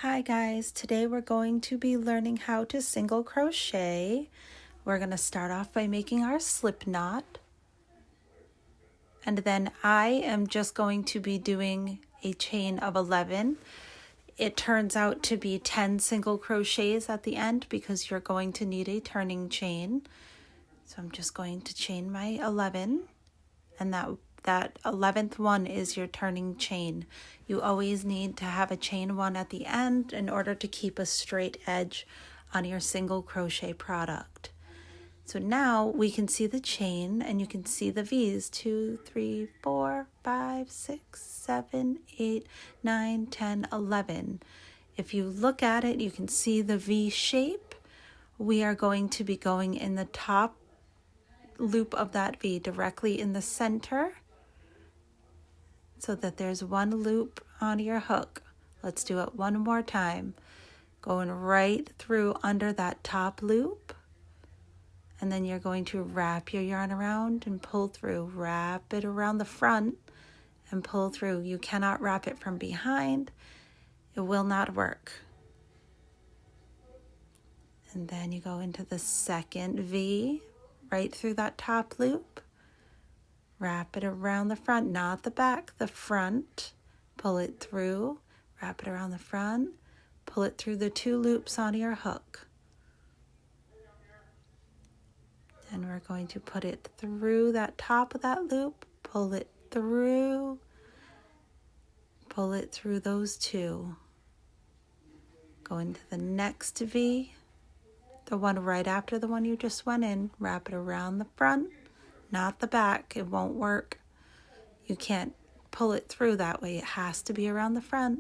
Hi guys, today we're going to be learning how to single crochet. We're going to start off by making our slip knot. And then I am just going to be doing a chain of 11. It turns out to be 10 single crochets at the end because you're going to need a turning chain. So I'm just going to chain my 11, and that 11th one is your turning chain. You always need to have a chain one at the end in order to keep a straight edge on your single crochet product. So now we can see the chain and you can see the V's 2, 3, 4, 5, 6, 7, 8, 9, 10, 11. If you look at it, you can see the V shape. We are going to be going in the top loop of that V directly in the center, so that there's one loop on your hook. Let's do it one more time. Going right through under that top loop, and then you're going to wrap your yarn around and pull through. Wrap it around the front and pull through. You cannot wrap it from behind. It will not work. And then you go into the second V, right through that top loop. Wrap it around the front, not the back, the front. Pull it through, wrap it around the front, pull it through the two loops on your hook. And we're going to put it through that top of that loop, pull it through those two. Go into the next V, the one right after the one you just went in, wrap it around the front, not the back. It won't work. You can't pull it through that way. It has to be around the front.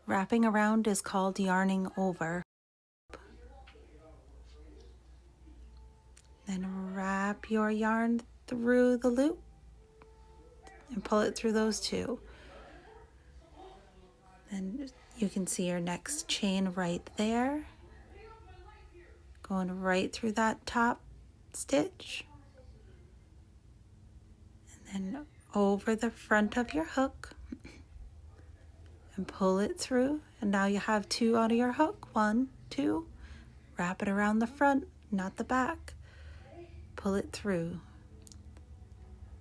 Wrapping around is called yarning over. Then wrap your yarn through the loop and pull it through those two. Then you can see your next chain right there, going right through that top stitch, and then over the front of your hook and pull it through. And now you have two on your hook. 1, 2. Wrap it around the front, not the back. Pull it through.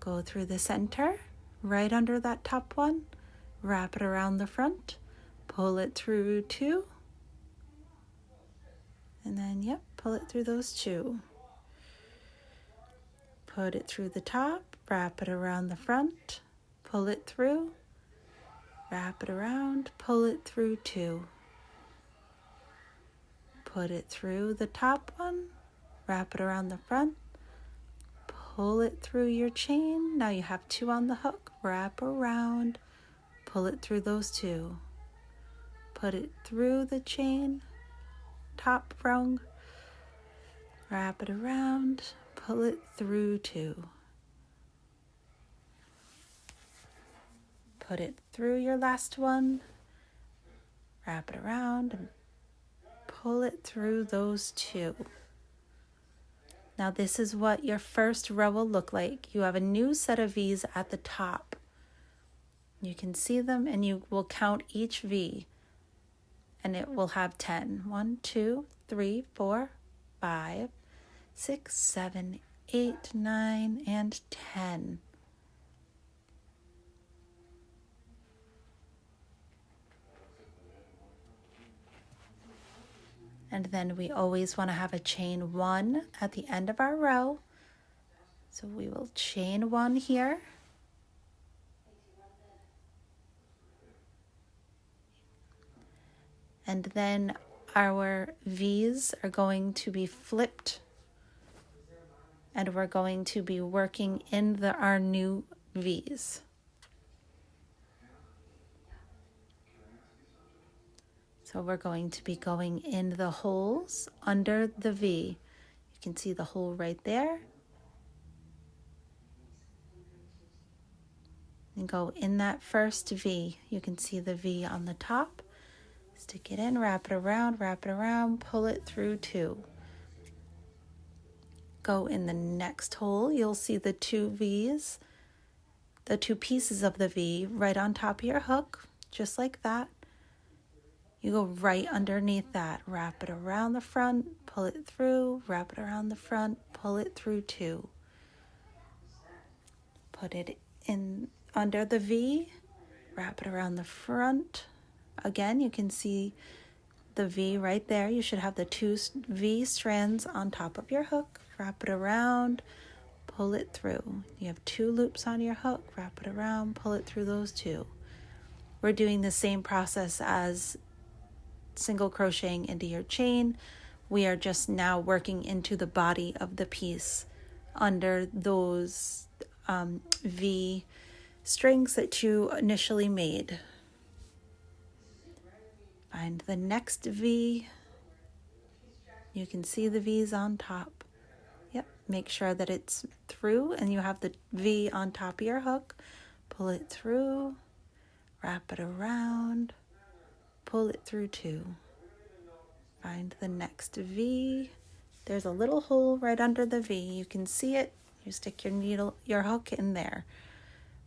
Go through the center, right under that top one. Wrap it around the front. Pull it through 2. And then, pull it through those 2. Put it through the top, wrap it around the front, pull it through, wrap it around, pull it through 2. Put it through the top one, wrap it around the front, pull it through your chain. Now you have 2 on the hook, wrap around, pull it through those 2. Put it through the chain, top rung, wrap it around, pull it through 2. Put it through your last one, wrap it around, and pull it through those 2. Now this is what your first row will look like. You have a new set of V's at the top. You can see them, and you will count each V, and it will have 10. 1, 2, 3, 4, 5, 6, 7, 8, 9, and 10. And then we always want to have a chain 1 at the end of our row. So we will chain 1 here. And then our V's are going to be flipped, and we're going to be working in our new V's. So we're going to be going in the holes under the V. You can see the hole right there. And go in that first V. You can see the V on the top. Stick it in, wrap it around, pull it through 2. Go in the next hole. You'll see the 2 V's, the 2 pieces of the V right on top of your hook, just like that. You go right underneath that, wrap it around the front, pull it through, wrap it around the front, pull it through 2. Put it in under the V, wrap it around the front. Again, you can see the V right there. You should have the 2 V strands on top of your hook. Wrap it around, pull it through. You have 2 loops on your hook, wrap it around, pull it through those 2. We're doing the same process as single crocheting into your chain. We are just now working into the body of the piece under those V strings that you initially made. Find the next V. You can see the V's on top. Yep, make sure that it's through and you have the V on top of your hook. Pull it through, wrap it around, pull it through 2. Find the next V. There's a little hole right under the V. You can see it. You stick your hook in there.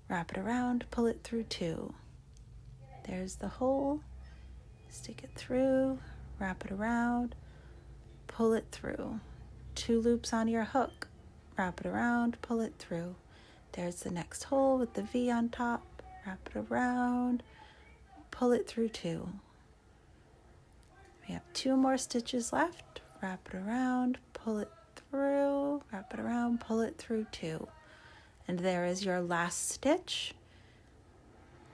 Wrap it around, pull it through 2. There's the hole. Stick it through, wrap it around, pull it through. 2 loops on your hook. Wrap it around, pull it through. There's the next hole with the V on top. Wrap it around, pull it through 2. We have 2 more stitches left. Wrap it around, pull it through, wrap it around, pull it through 2. And there is your last stitch.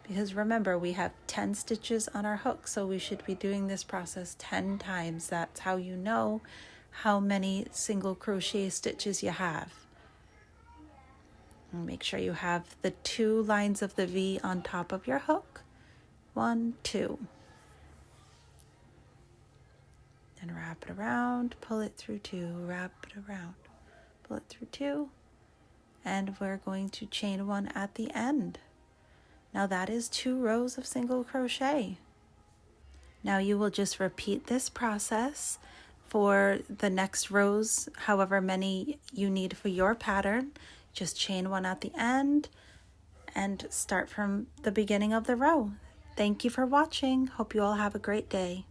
Because remember, we have 10 stitches on our hook, so we should be doing this process 10 times. That's how you know how many single crochet stitches you have. And make sure you have the 2 lines of the V on top of your hook. 1, 2. And wrap it around, pull it through 2, wrap it around, pull it through 2, and we're going to chain 1 at the end. Now that is 2 rows of single crochet. Now you will just repeat this process for the next rows, however many you need for your pattern. Just chain 1 at the end and start from the beginning of the row. Thank you for watching. Hope you all have a great day.